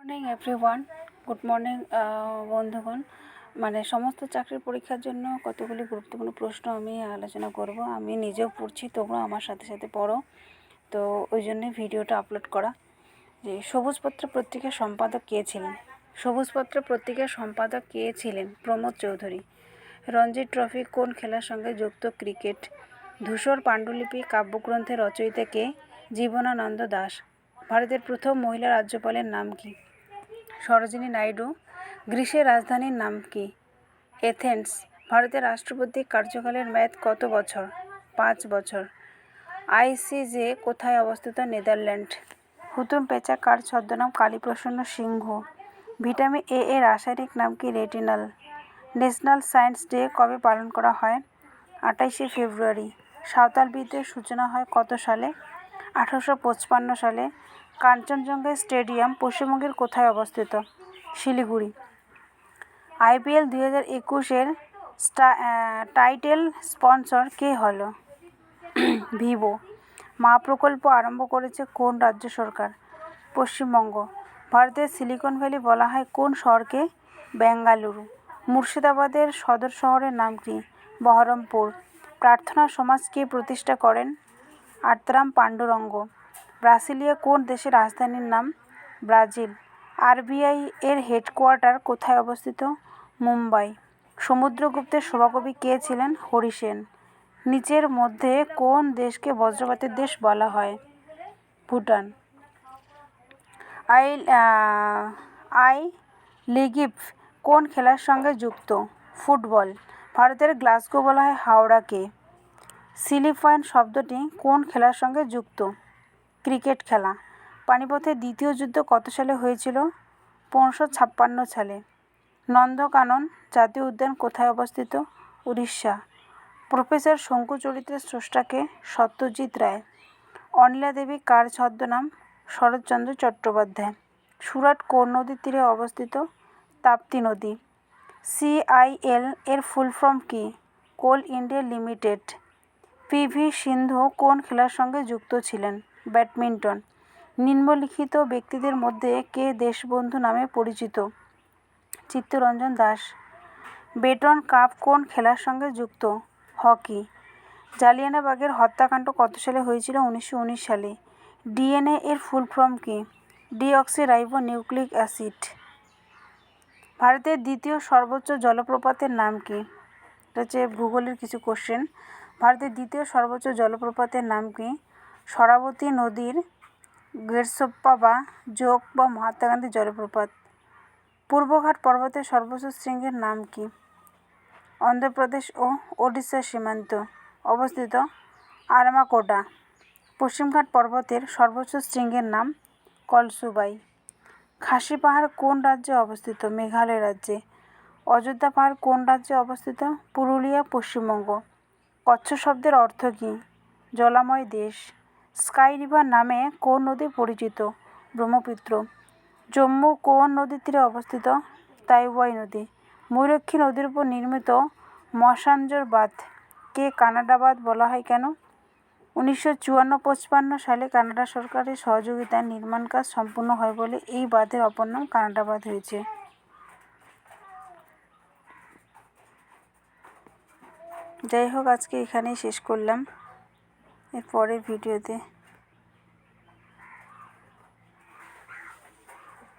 Morning everyone, good morning বন্ধুগণ। সমস্ত চাকরির পরীক্ষার জন্য কতগুলি গুরুত্বপূর্ণ প্রশ্ন আমি আলোচনা করব। আমি নিজেও পড়ছি, তোমরা আমার সাথে সাথে পড়ো। তো ওই জন্যে ভিডিওটা আপলোড করা। যে সবুজপত্র পত্রিকার সম্পাদক কে ছিলেন? সবুজপত্র পত্রিকার সম্পাদক কে ছিলেন? প্রমোদ চৌধুরী। রঞ্জি ট্রফি কোন খেলার সঙ্গে যুক্ত? ক্রিকেট। ধূসর পাণ্ডুলিপি কাব্যগ্রন্থের রচয়িতা কে? জীবনানন্দ দাশ। ভারতের প্রথম মহিলা রাজ্যপালের নাম কি? সরোজিনী নাইডু। গ্রিসের রাজধানীর নাম কি? এথেন্স। ভারতের রাষ্ট্রপতি কার্যকালের মেয়াদ কত বছর? 5 বছর। আইসিজে কোথায় অবস্থিত? নেদারল্যান্ড। হুতুম পেঁচা কার ছদ্মনাম? কালীপ্রসন্ন সিংহ। ভিটামিন এ এর রাসায়নিক নাম কি? রেটিনাল। ন্যাশনাল সায়েন্স ডে কবে পালন করা হয়? 28শে ফেব্রুয়ারি। সাঁওতাল বিদ্রোহের সূচনা হয় কত সালে? 1855 সালে। কাঞ্চনজঙ্ঘা স্টেডিয়াম পশ্চিমবঙ্গের কোথায় অবস্থিত? শিলিগুড়ি। আইপিএল 2021-এর টাইটেল স্পন্সর কে হলো? ভিভো। মা প্রকল্প আরম্ভ করেছে কোন রাজ্য সরকার? পশ্চিমবঙ্গ। ভারতের সিলিকন ভ্যালি বলা হয় কোন শহরকে? বেঙ্গালুরু। মুর্শিদাবাদের সদর শহরের নাম কি? বহরমপুর। প্রার্থনা সমাজ কে প্রতিষ্ঠা করেন? আত্রাম পাণ্ডুরঙ্গ। ব্রাসিলিয়া কোন দেশের রাজধানীর নাম? ব্রাজিল। আরবিআই এর হেডকোয়ার্টার কোথায় অবস্থিত? মুম্বাই। সমুদ্রগুপ্তের সভাকবি কে ছিলেন? হরি সেন। নিচের মধ্যে কোন দেশকে বজ্রপাতের দেশ বলা হয়? ভুটান। আই লিগিভ কোন খেলার সঙ্গে যুক্ত? ফুটবল। ভারতের গ্লাসগো বলা হয় হাওড়াকে। সিলি পয়েন্ট শব্দটি কোন খেলার সঙ্গে যুক্ত? ক্রিকেট খেলা। পানিপথের দ্বিতীয় যুদ্ধ কত সালে হয়েছিল? 1556 সালে। নন্দনকানন জাতীয় উদ্যান কোথায় অবস্থিত? উড়িষ্যা। প্রফেসর শঙ্কু চরিত্রের স্রষ্টাকে? সত্যজিৎ রায়। অনিলা দেবী কার ছদ্মনাম? শরৎচন্দ্র চট্টোপাধ্যায়। সুরাট কোন নদীর তীরে অবস্থিত? তাপ্তি নদী। সিআইএল এর ফুল ফর্ম কি? কোল ইন্ডিয়া লিমিটেড। পিভি সিন্ধু কোন খেলার সঙ্গে যুক্ত ছিলেন? ব্যাডমিন্টন। নিম্নলিখিত ব্যক্তিদের মধ্যে কে দেশবন্ধু নামে পরিচিত? চিত্তরঞ্জন দাস। বেটন কাপ কোন খেলার সঙ্গে যুক্ত? হকি। জালিয়ানবাগের হত্যাকাণ্ড কত সালে হয়েছিল? 1919 সালে। ডিএনএ এর ফুল ফর্ম কি? Deoxyribo nucleic acid. ভারতের দ্বিতীয় সর্বোচ্চ জলপ্রপাতের নাম কি? এটা হচ্ছে ভূগোলের কিছু কোশ্চেন। ভারতের দ্বিতীয় সর্বোচ্চ জলপ্রপাতের নাম কি? শরাবতী নদীর গেরসোপ্পা বা যোগ বা মহাত্মা গান্ধী জলপ্রপাত। পূর্বঘাট পর্বতের সর্বোচ্চ শৃঙ্গের নাম কি? অন্ধ্রপ্রদেশ ও ওড়িশা সীমান্ত অবস্থিত আরামাকোডা। পশ্চিমঘাট পর্বতের সর্বোচ্চ শৃঙ্গের নাম? কলসুবাই। খাসি পাহাড় কোন রাজ্যে অবস্থিত? মেঘালয় রাজ্যে। অযোধ্যা পাহাড় কোন রাজ্যে অবস্থিত? পুরুলিয়া, পশ্চিমবঙ্গ। কচ্ছ শব্দের অর্থ কী? জলাময় দেশ। স্কাই রিভার নামে কোন নদী পরিচিত? ব্রহ্মপুত্র। জম্মু কোন নদীর তীরে অবস্থিত? তাইওয়াই নদী। ময়ূরক্ষী নদীর উপর নির্মিত মসাঞ্জর বাঁধ কে কানাডা বাঁধ বলা হয় কেন? 1954-55 সালে কানাডা সরকারের সহযোগিতায় নির্মাণ কাজ সম্পূর্ণ হয় বলে এই বাঁধের অপর নাম কানাডা বাঁধ হয়েছে। যাই হোক, আজকে এখানেই শেষ করলাম। এর পরের ভিডিওতে